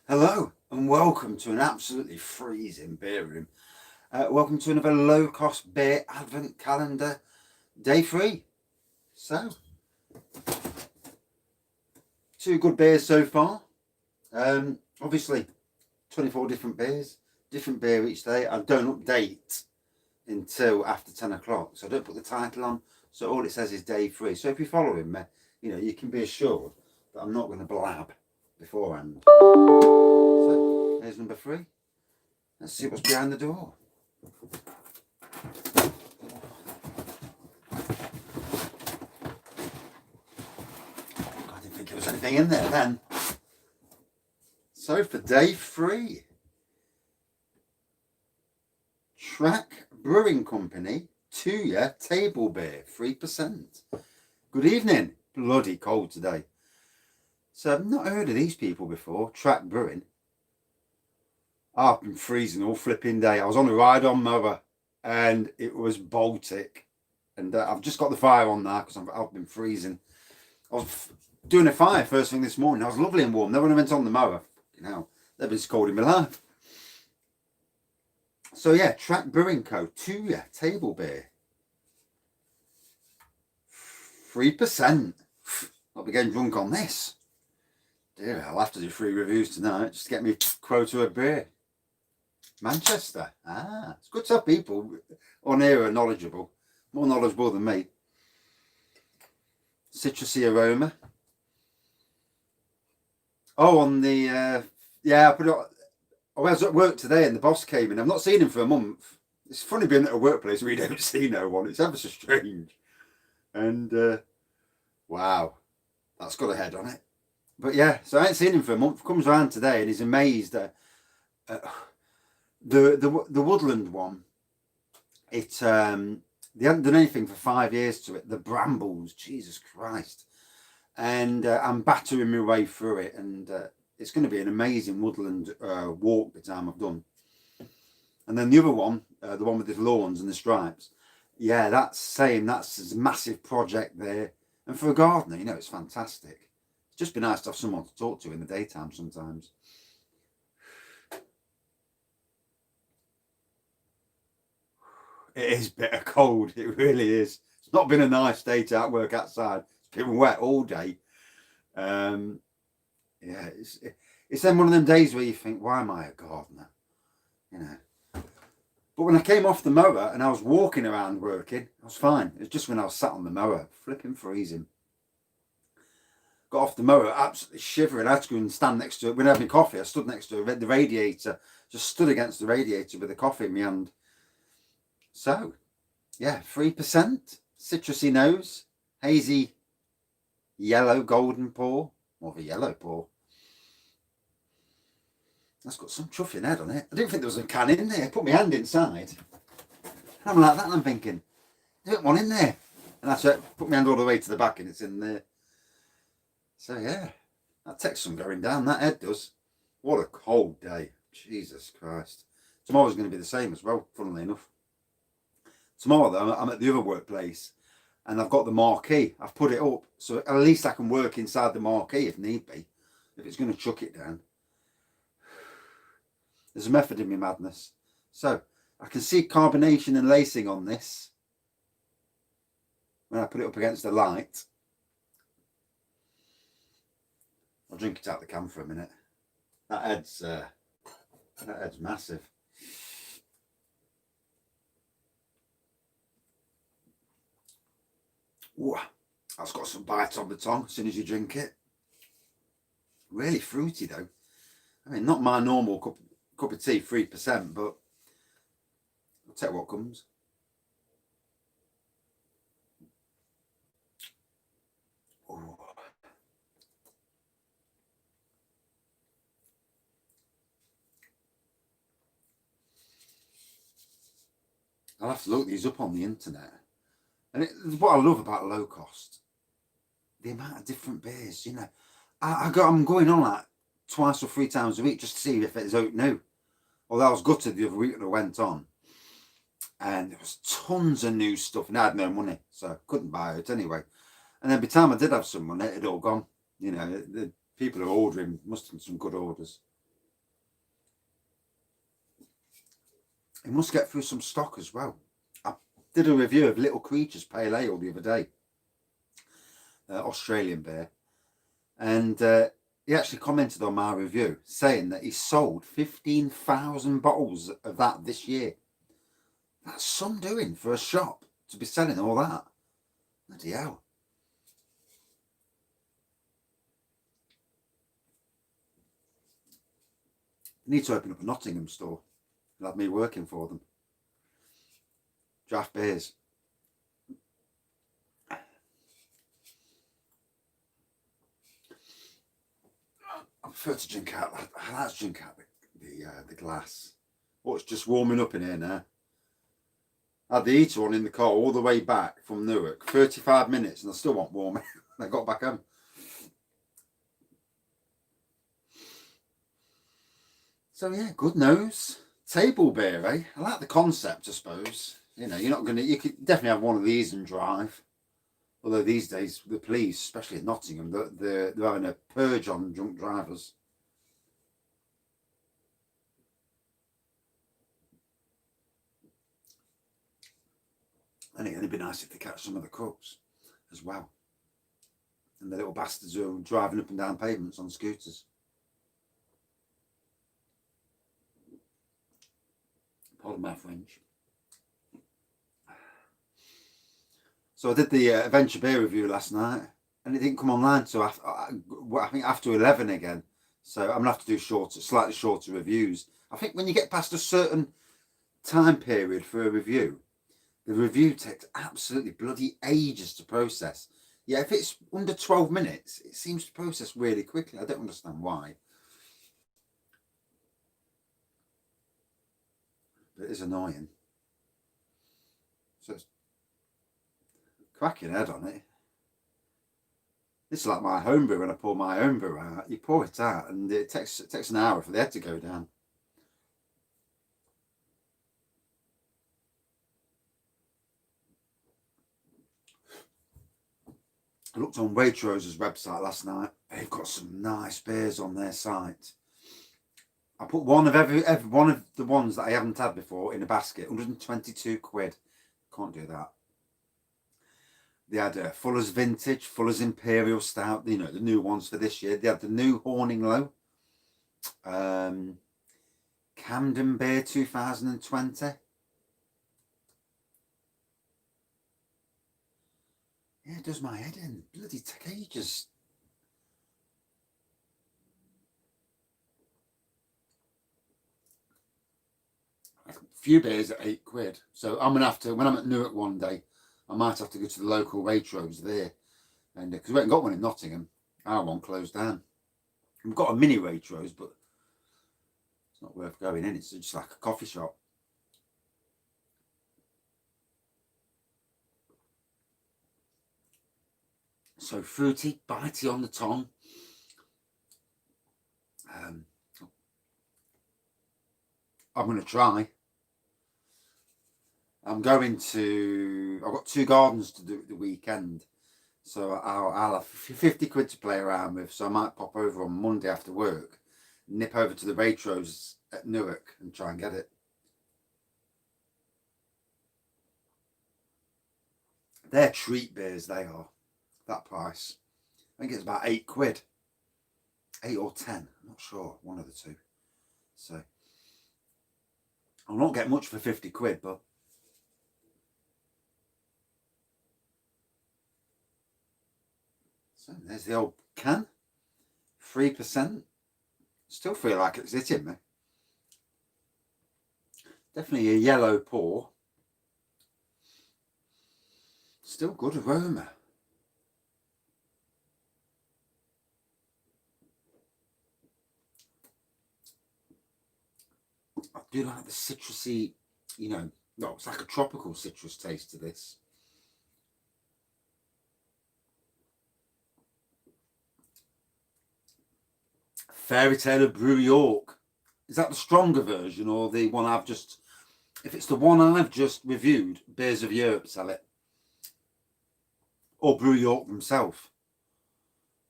Hello and welcome to an absolutely freezing beer room. Welcome to another low cost beer advent calendar day 3. So, two good beers so far. Obviously, 24 different beers, different beer each day. I don't update until after 10 o'clock, so I don't put the title on. So all it says is day 3. So if you're following me, you can be assured that I'm not going to blab beforehand. So here's number 3. Let's see what's behind the door. I didn't think there was anything in there then. So for day 3, Track Brewing Company, Tuya table beer, 3%. Good evening. Bloody cold today. So I've not heard of these people before, Track Brewing. I've been freezing all flipping day. I was on a ride-on mower and it was Baltic. And I've just got the fire on now because I've been freezing. I was doing a fire first thing this morning. I was lovely and warm. Then when I went on the mower, they've been scolding me live. So yeah, Track Brewing Co. Tuya table beer. 3%. I'll be getting drunk on this. Dear, I'll have to do 3 reviews tonight just to get me quota of beer. Manchester. It's good to have people on here who are knowledgeable. More knowledgeable than me. Citrusy aroma. Oh, on the... I put it on... I was at work today and the boss came in. I've not seen him for a month. It's funny being at a workplace where you don't see no one. It's ever so strange. And, wow. That's got a head on it. But yeah, so I ain't seen him for a month. Comes around today and he's amazed at the woodland one. They haven't done anything for 5 years to it. The brambles, Jesus Christ. And I'm battering my way through it. And it's going to be an amazing woodland walk the time I've done. And then the other one, the one with the lawns and the stripes. Yeah, that's a massive project there. And for a gardener, it's fantastic. It's just be nice to have someone to talk to in the daytime sometimes. It is bitter cold. It really is. It's not been a nice day to work outside. It's been wet all day. It's then one of them days where you think, why am I a gardener? But when I came off the mower and I was walking around working, I was fine. It was just when I was sat on the mower, flipping freezing. Got off the mower, absolutely shivering. I had to go and stand next to it. When I had my coffee, I stood next to the radiator, just stood against the radiator with the coffee in my hand. So, yeah, 3%, citrusy nose, hazy yellow golden pour, more of a yellow pour. That's got some chuffing head on it. I didn't think there was a can in there. I put my hand inside. And I'm like that and I'm thinking, there's one in there. And I put my hand all the way to the back and it's in there. So yeah, that takes some going down, that head does. What a cold day. Jesus Christ. Tomorrow's going to be the same as well, funnily enough. Tomorrow though, I'm at the other workplace and I've got the marquee. I've put it up so at least I can work inside the marquee if need be. If it's going to chuck it down. There's a method in my madness. So I can see carbonation and lacing on this when I put it up against the light. I'll drink it out the can for a minute. That head's massive. Ooh, that's got some bite on the tongue as soon as you drink it. Really fruity though. I mean, not my normal cup of tea, 3%, but I'll take what comes. Ooh. I'll have to look these up on the internet. And what I love about low cost, the amount of different beers, I'm going on like twice or 3 times a week just to see if it's out new. Although I was gutted the other week that I went on. And there was tons of new stuff and I had no money. So I couldn't buy it anyway. And then by the time I did have some money, it had all gone. The people who are ordering must have some good orders. It must get through some stock as well. I did a review of Little Creatures Pale Ale the other day, Australian beer, and he actually commented on my review saying that he sold 15,000 bottles of that this year. That's some doing for a shop to be selling all that. Bloody hell. They need to open up a Nottingham store. They'll have me working for them. Draft beers. I prefer to drink out. I like to drink out the glass. Oh, it's just warming up in here now. I had the heater on in the car all the way back from Newark. 35 minutes and I still want warm. I got back home. So yeah, good nose. Table beer, eh? I like the concept, I suppose. You know, you're not going to... You could definitely have one of these and drive. Although these days, the police, especially in Nottingham, they're having a purge on drunk drivers. And it'd be nice if they catch some of the crooks as well. And the little bastards who are driving up and down pavements on scooters. Pardon my French. So I did the Adventure Beer review last night, and it didn't come online until I think after 11 again. So I'm gonna have to do slightly shorter reviews. I think when you get past a certain time period for a review, the review takes absolutely bloody ages to process. Yeah, if it's under 12 minutes, it seems to process really quickly. I don't understand why. But it is annoying. So it's cracking head on it. This is like my homebrew. When I pour my homebrew out, you pour it out and it takes an hour for the head to go down. I looked on Waitrose's website last night. They've got some nice beers on their site. I put one of every one of the ones that I haven't had before in a basket. 122 quid. Can't do that. They had Fuller's Vintage, Fuller's Imperial Stout, you know, the new ones for this year. They had the new Horning Low, Camden Beer 2020. Yeah, it does my head in. Bloody take ages. A few beers at 8 quid. So I'm going to have to, when I'm at Newark one day, I might have to go to the local Waitrose there. And because we haven't got one in Nottingham. Our one closed down. We've got a mini Waitrose, but it's not worth going in. It's just like a coffee shop. So fruity, bitey on the tongue. I'm going to try. I've got 2 gardens to do at the weekend. So I'll have 50 quid to play around with. So I might pop over on Monday after work, nip over to the Waitrose at Newark and try and get it. They're treat beers, they are. That price. I think it's about 8 quid. 8 or 10. I'm not sure. One of the two. So I'll not get much for 50 quid, but so there's the old can. 3%. Still feel like it's hitting me. Definitely a yellow pour. Still good aroma. I do like the citrusy, you know, no, it's like a tropical citrus taste to this. Fairy Tale of Brew York. Is that the stronger version or the one I've just... If it's the one I've just reviewed, Beers of Europe sell it. Or Brew York themselves.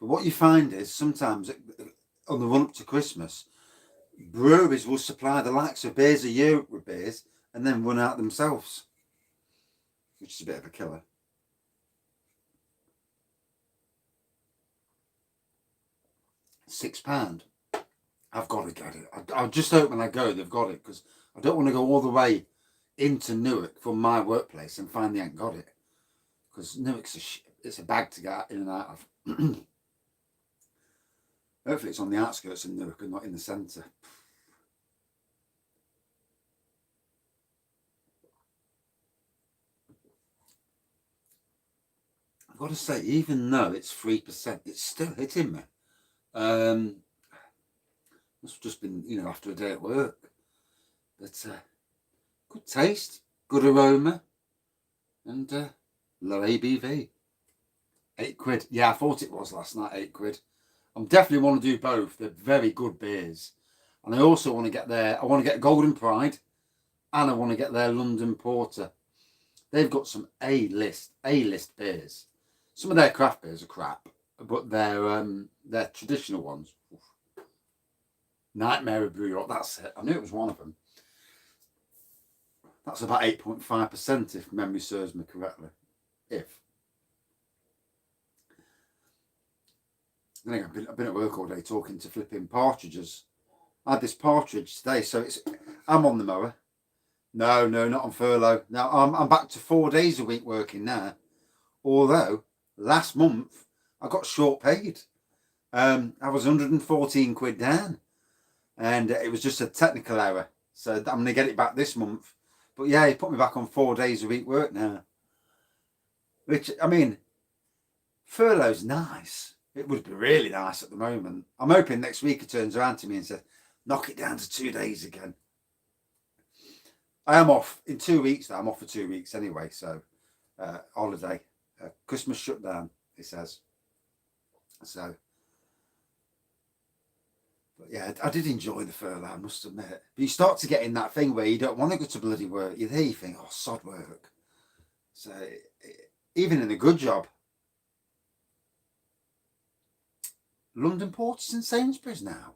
But what you find is sometimes on the run up to Christmas, breweries will supply the likes of Beers of Europe with beers and then run out themselves, which is a bit of a killer. £6. I've got to get it. I just hope when I go they've got it, because I don't want to go all the way into Newark from my workplace and find they ain't got it, because Newark's it's a bag to get in and out of. Hopefully it's on the outskirts of Newark and not in the centre. I've got to say, even though it's 3%, it's still hitting me. Must have just been, after a day at work. But good taste, good aroma, and low ABV. £8. Yeah, I thought it was last night, £8. I definitely want to do both. They're very good beers. And I also want to get Golden Pride, and I want to get their London Porter. They've got some A-list beers. Some of their craft beers are crap, but their traditional ones, Nightmare of Brew York, that's it. I knew it was one of them. That's about 8.5% if memory serves me correctly. I've been at work all day talking to flipping partridges. I had this partridge today, so I'm on the mower. No, not on furlough. Now I'm back to 4 days a week working now. Although last month I got short paid. I was £114 down, and it was just a technical error. So I'm going to get it back this month. But yeah, he put me back on 4 days a week work now. Which, I mean, furlough's nice. It would be really nice at the moment. I'm hoping next week he turns around to me and says, knock it down to 2 days again. I am off in 2 weeks. I'm off for 2 weeks anyway. So holiday, Christmas shutdown, he says. So, but yeah, I did enjoy the furlough, I must admit. But you start to get in that thing where you don't want to go to bloody work. You're there, you think, oh, sod work. So even in a good job, London Porters in Sainsbury's now.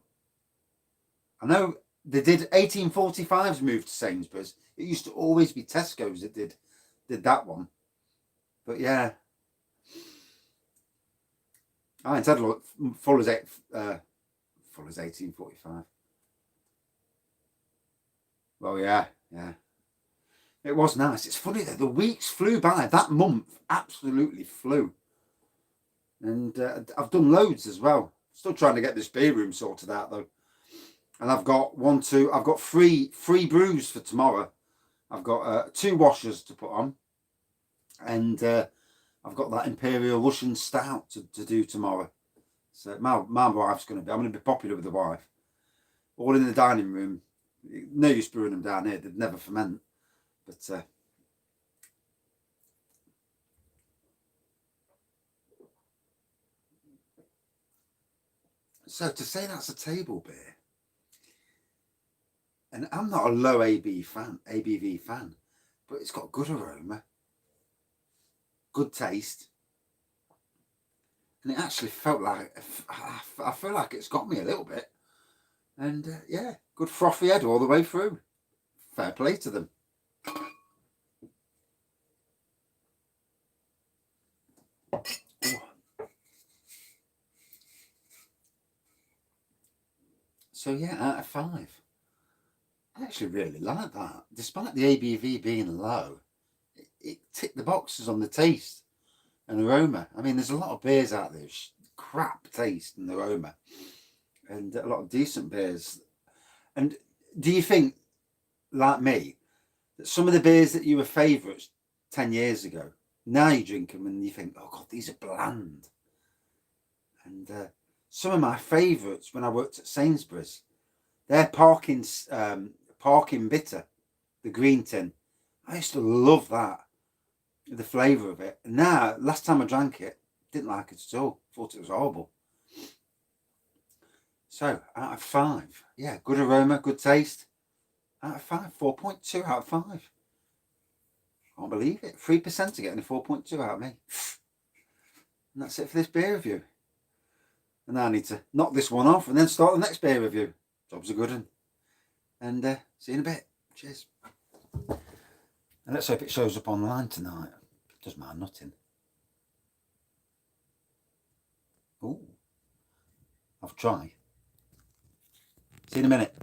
I know they did 1845's move to Sainsbury's. It used to always be Tesco's that did that one. But yeah, I ain't had a look full as 1845. Well, yeah. It was nice. It's funny that the weeks flew by. That month absolutely flew. And I've done loads as well. Still trying to get this beer room sorted out though. And I've got three brews for tomorrow. I've got 2 washers to put on. And I've got that Imperial Russian Stout to do tomorrow. So my wife's I'm going to be popular with the wife. All in the dining room. No use brewing them down here. They'd never ferment. But so to say that's a table beer, and I'm not a low ABV fan, but it's got good aroma, good taste, and it actually felt like, I feel like it's got me a little bit. And yeah, good frothy head all the way through. Fair play to them. So yeah, out of 5. I actually really like that. Despite the ABV being low, it ticked the boxes on the taste and aroma. I mean, there's a lot of beers out there, crap taste and aroma, and a lot of decent beers. And do you think, like me, that some of the beers that you were favourites 10 years ago, now you drink them and you think, oh God, these are bland? And some of my favourites when I worked at Sainsbury's, their parking bitter, the green tin. I used to love that, the flavour of it. And now, last time I drank it, didn't like it at all. Thought it was horrible. So, out of 5. Yeah, good aroma, good taste. Out of 5, 4.2 out of 5. Can't believe it. 3% are getting a 4.2 out of me. And that's it for this beer review. And now I need to knock this one off and then start the next beer review. Job's a good one. And see you in a bit. Cheers. And let's hope it shows up online tonight. Doesn't matter, nothing. Ooh. I'll try. See you in a minute.